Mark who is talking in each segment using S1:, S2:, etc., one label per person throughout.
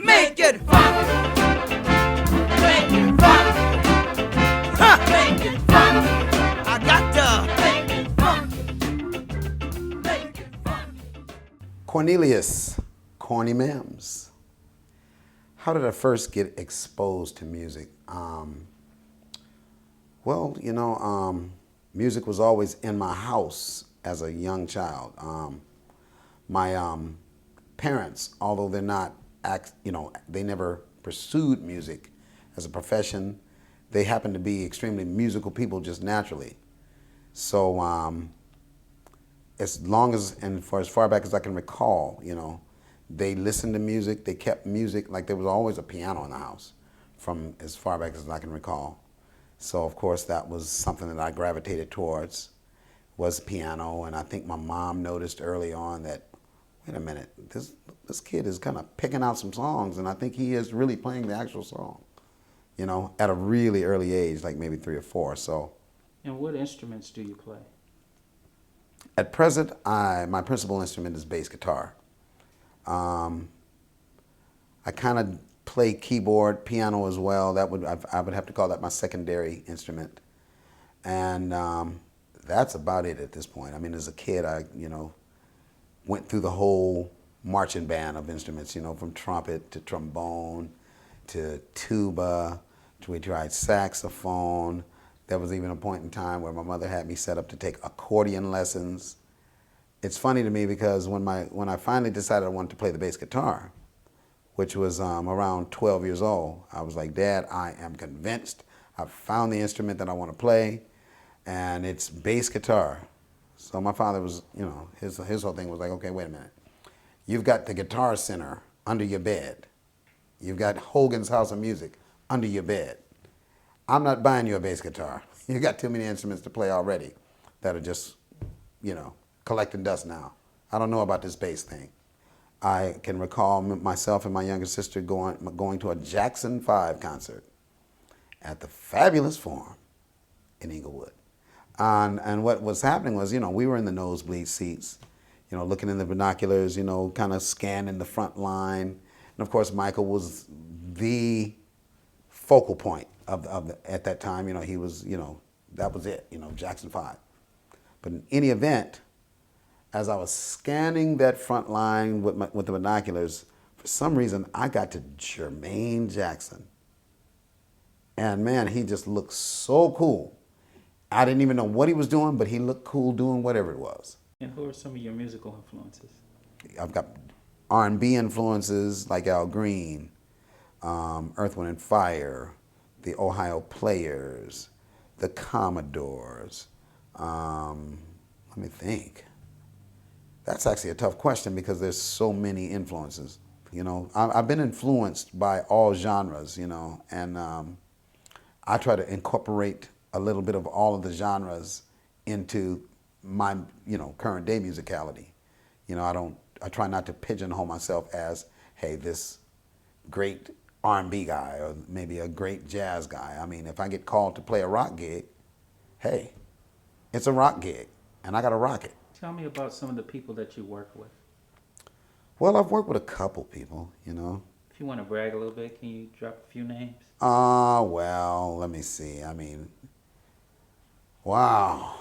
S1: Make it fun. Make it fun. Ha! Make it fun. I got to make it fun. Make it fun.
S2: Cornelius, Corney Mims. How did I first get exposed to music? Music was always in my house as a young child. My parents, although they're not, they never pursued music as a profession, they happen to be extremely musical people just naturally. So for as far back as I can recall, they listened to music, they kept music, like there was always a piano in the house from as far back as I can recall. So of course that was something that I gravitated towards, was piano, and I think my mom noticed early on that, wait a minute, this kid is kind of picking out some songs, and I think he is really playing the actual song, at a really early age, like maybe 3 or 4. So.
S3: And what instruments do you play?
S2: At present, my principal instrument is bass guitar. I kind of play keyboard, piano as well. I would have to call that my secondary instrument, and that's about it at this point. I mean, as a kid, I went through the whole marching band of instruments. From trumpet to trombone to tuba. We tried saxophone. There was even a point in time where my mother had me set up to take accordion lessons. It's funny to me because when I finally decided I wanted to play the bass guitar, which was around 12 years old, I was like, Dad, I am convinced I've found the instrument that I want to play, and it's bass guitar. So my father was, his whole thing was like, okay, wait a minute. You've got the Guitar Center under your bed. You've got Hogan's House of Music under your bed. I'm not buying you a bass guitar. You got too many instruments to play already that are just, collecting dust now. I don't know about this bass thing. I can recall myself and my younger sister going to a Jackson 5 concert at the Fabulous Forum in Inglewood. And what was happening was, we were in the nosebleed seats, looking in the binoculars, kind of scanning the front line. And of course, Michael was the focal point at that time. He was, that was it, Jackson 5. But in any event, as I was scanning that front line with the binoculars, for some reason I got to Jermaine Jackson. And man, he just looked so cool. I didn't even know what he was doing, but he looked cool doing whatever it was.
S3: And who are some of your musical influences?
S2: I've got R&B influences like Al Green, Earth, Wind and Fire, the Ohio Players, the Commodores. Let me think. That's actually a tough question because there's so many influences. I've been influenced by all genres, and I try to incorporate a little bit of all of the genres into my, current day musicality. I try not to pigeonhole myself as, hey, this great R&B guy or maybe a great jazz guy. I mean, if I get called to play a rock gig, hey, it's a rock gig, and I got to rock it.
S3: Tell me about some of the people that you work with.
S2: Well, I've worked with a couple people,
S3: If you want to brag a little bit, can you drop a few names?
S2: Well, let me see. I mean, wow.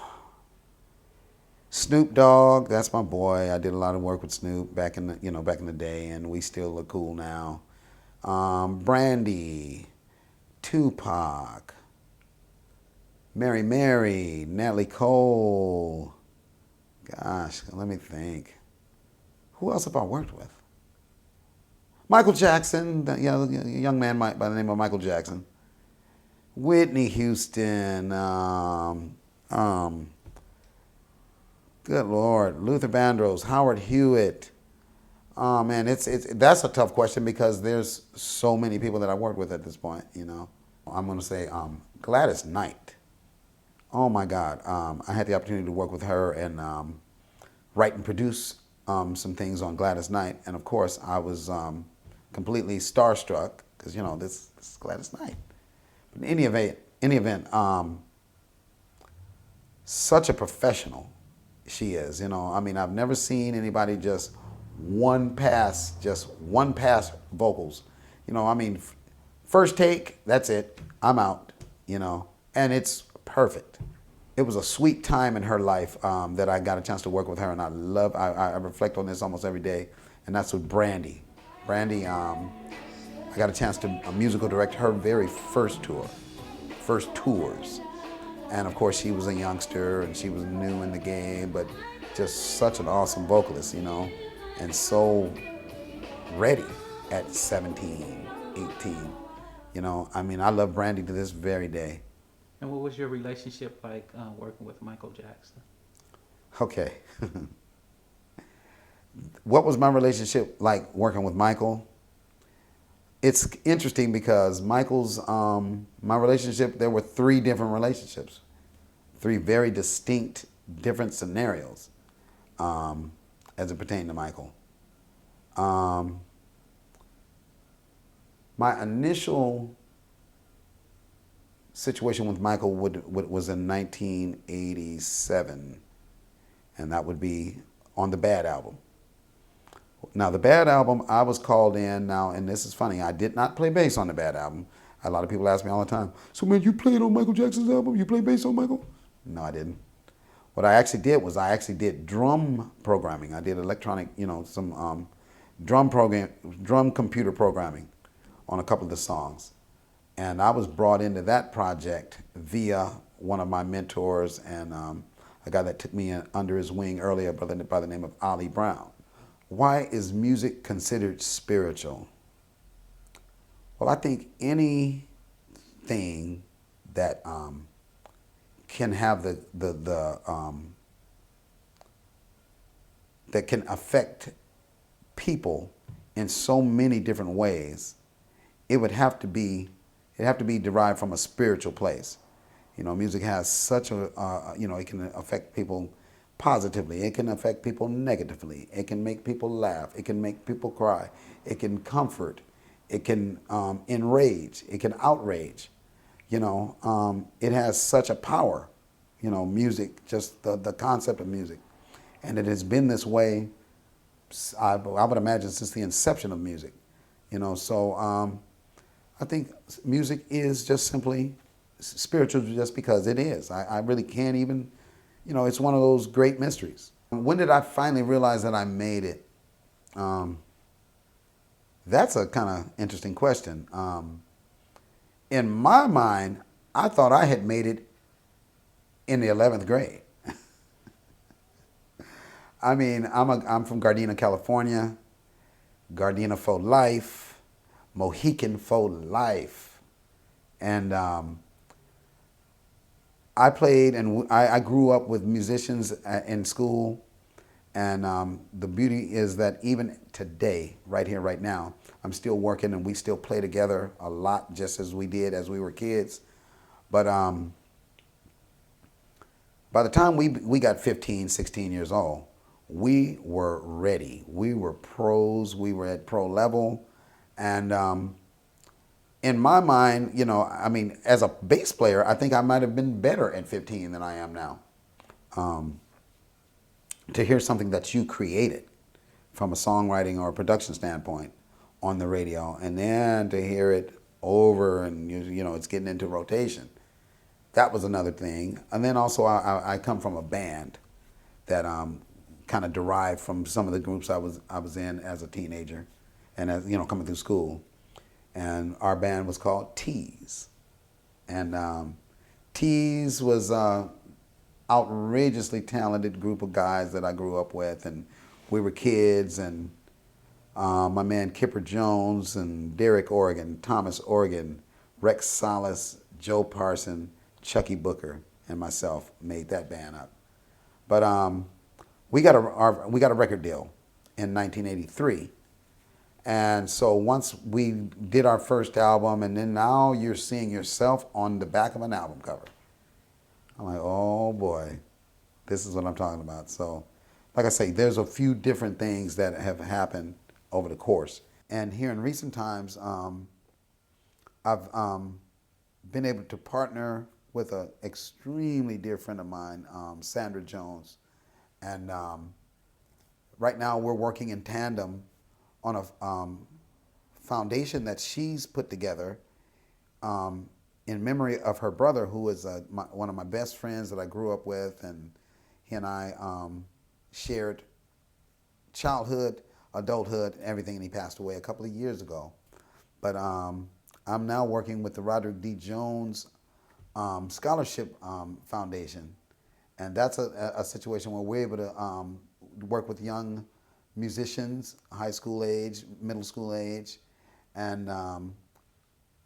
S2: Snoop Dogg, that's my boy. I did a lot of work with Snoop back in the day, and we still look cool now. Brandy, Tupac, Mary, Natalie Cole. Gosh, let me think. Who else have I worked with? Michael Jackson, a young man by the name of Michael Jackson. Whitney Houston. Good Lord, Luther Vandross, Howard Hewitt. Oh man, that's a tough question because there's so many people that I worked with at this point. I'm gonna say Gladys Knight. Oh my God, I had the opportunity to work with her and write and produce some things on Gladys Knight, and of course I was completely starstruck because this is Gladys Knight. But in any event, such a professional she is. I mean, I've never seen anybody just just one pass vocals. You know, I mean, first take, that's it. I'm out, you know, and it's perfect. It was a sweet time in her life that I got a chance to work with her, and I reflect on this almost every day, and that's with Brandy. Brandy, I got a chance to musical direct her very first tours. And of course, she was a youngster and she was new in the game, but just such an awesome vocalist, you know, and so ready at 17, 18. You know, I mean, I love Brandy to this very day.
S3: And what was your relationship like working with Michael Jackson?
S2: Okay. What was my relationship like working with Michael? It's interesting because Michael's, my relationship, there were 3 different relationships, 3 very distinct, different scenarios as it pertained to Michael. My initial situation with Michael was in 1987, and that would be on the Bad album. Now, the Bad album, I was called in now, and this is funny, I did not play bass on the Bad album. A lot of people ask me all the time, so man, you played on Michael Jackson's album? You played bass on Michael? No, I didn't. What I actually did was I actually did drum programming. I did electronic, you know, some drum computer programming on a couple of the songs. And I was brought into that project via one of my mentors and a guy that took me under his wing earlier by the name of Arie Brown. Why is music considered spiritual? Well, I think anything that can have that can affect people in so many different ways, it'd have to be derived from a spiritual place. You know, music has such a, you know, it can affect people positively. It can affect people negatively. It can make people laugh. It can make people cry. It can comfort. It can enrage. It can outrage. You know, it has such a power, you know, music, just the concept of music. And it has been this way, I would imagine, since the inception of music. You know, so I think music is just simply spiritual just because it is. I really can't even, you know, it's one of those great mysteries. When did I finally realize that I made it? That's a kind of interesting question. In my mind, I thought I had made it in the 11th grade. I mean, I'm from Gardena, California. Gardena for life, Mohican for life. And I played and I grew up with musicians in school. And the beauty is that even today, right here, right now, I'm still working and we still play together a lot just as we did as we were kids. But by the time we got 15, 16 years old, we were ready. We were pros. We were at pro level. And in my mind, you know, I mean, as a bass player, I think I might have been better at 15 than I am now. To hear something that you created from a songwriting or a production standpoint on the radio, and then to hear it over and, you know, it's getting into rotation. That was another thing. And then also I come from a band that kind of derived from some of the groups I was in as a teenager and as, you know, coming through school. And our band was called Tease. And Tease was outrageously talented group of guys that I grew up with, and we were kids, and my man Kipper Jones and Derek Oregon, Thomas Oregon, Rex Salas, Joe Parson, Chucky Booker, and myself made that band up. But we got a record deal in 1983, and so once we did our first album, and then now you're seeing yourself on the back of an album cover. I'm like, oh boy, this is what I'm talking about. So, like I say, there's a few different things that have happened over the course. And here in recent times, I've been able to partner with an extremely dear friend of mine, Sandra Jones. And right now we're working in tandem on a foundation that she's put together in memory of her brother, who is one of my best friends that I grew up with, and he and I shared childhood, adulthood, everything, and he passed away a couple of years ago. But I'm now working with the Roderick D. Jones Scholarship Foundation, and that's a situation where we're able to work with young musicians, high school age, middle school age, and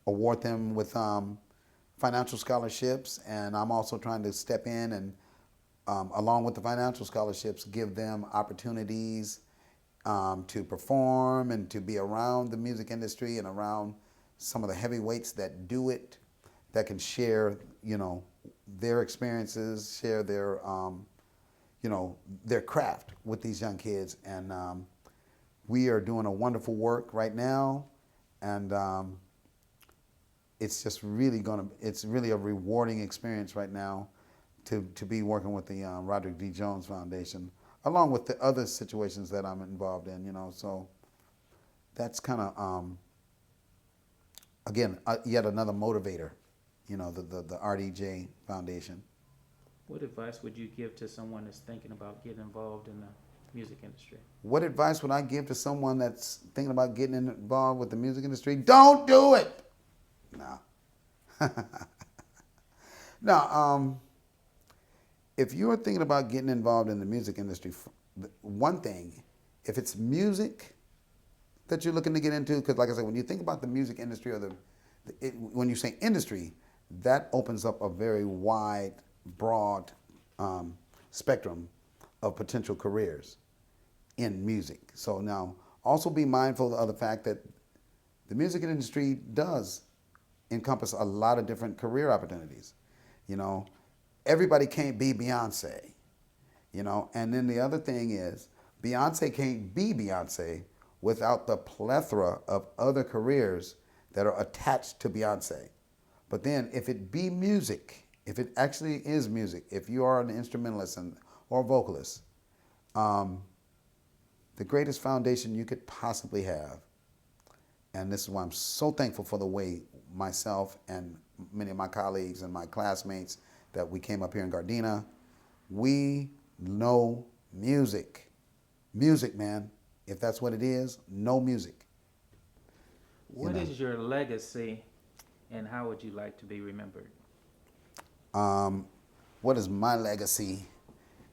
S2: award them with financial scholarships. And I'm also trying to step in and, along with the financial scholarships, give them opportunities to perform and to be around the music industry and around some of the heavyweights that do it, that can share, their experiences, share their, their craft with these young kids. And we are doing a wonderful work right now, and it's just really it's really a rewarding experience right now to be working with the Roderick D. Jones Foundation, along with the other situations that I'm involved in, so that's kind of, again, yet another motivator, the RDJ Foundation.
S3: What advice would you give to someone that's thinking about getting involved in the music industry?
S2: What advice would I give to someone that's thinking about getting involved with the music industry? Don't do it! No. No, if you're thinking about getting involved in the music industry, one thing, if it's music that you're looking to get into, because like I said, when you think about the music industry, or when you say industry, that opens up a very wide, broad spectrum of potential careers in music. So now, also be mindful of the fact that the music industry does encompass a lot of different career opportunities. Everybody can't be Beyonce, and then the other thing is, Beyonce can't be Beyonce without the plethora of other careers that are attached to Beyonce. But then if it be music, if it actually is music, if you are an instrumentalist or vocalist, the greatest foundation you could possibly have, and this is why I'm so thankful for the way myself and many of my colleagues and my classmates that we came up here in Gardena, we know music. Music, man. If that's what it is, know music.
S3: What is your legacy, and how would you like to be remembered?
S2: What is my legacy,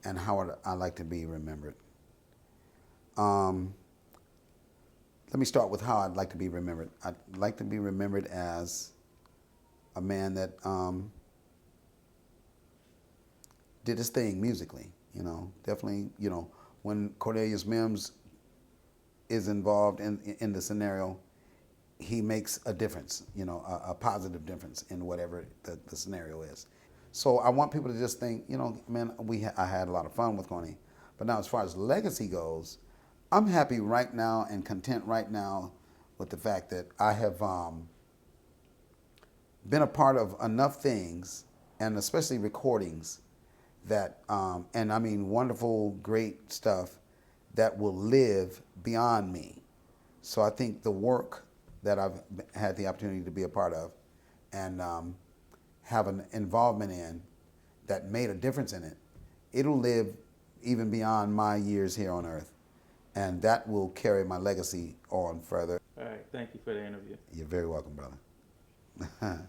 S2: and how would I like to be remembered? Let me start with how I'd like to be remembered. I'd like to be remembered as a man that did his thing musically. Definitely, when Cornelius Mims is involved in the scenario, he makes a difference, a positive difference in whatever the scenario is. So I want people to just think, man, I had a lot of fun with Corney. But now as far as legacy goes, I'm happy right now and content right now with the fact that I have been a part of enough things, and especially recordings, that, and I mean wonderful, great stuff that will live beyond me. So I think the work that I've had the opportunity to be a part of and have an involvement in that made a difference in it, it'll live even beyond my years here on earth. And that will carry my legacy on further.
S3: All right, thank you for the interview.
S2: You're very welcome, brother.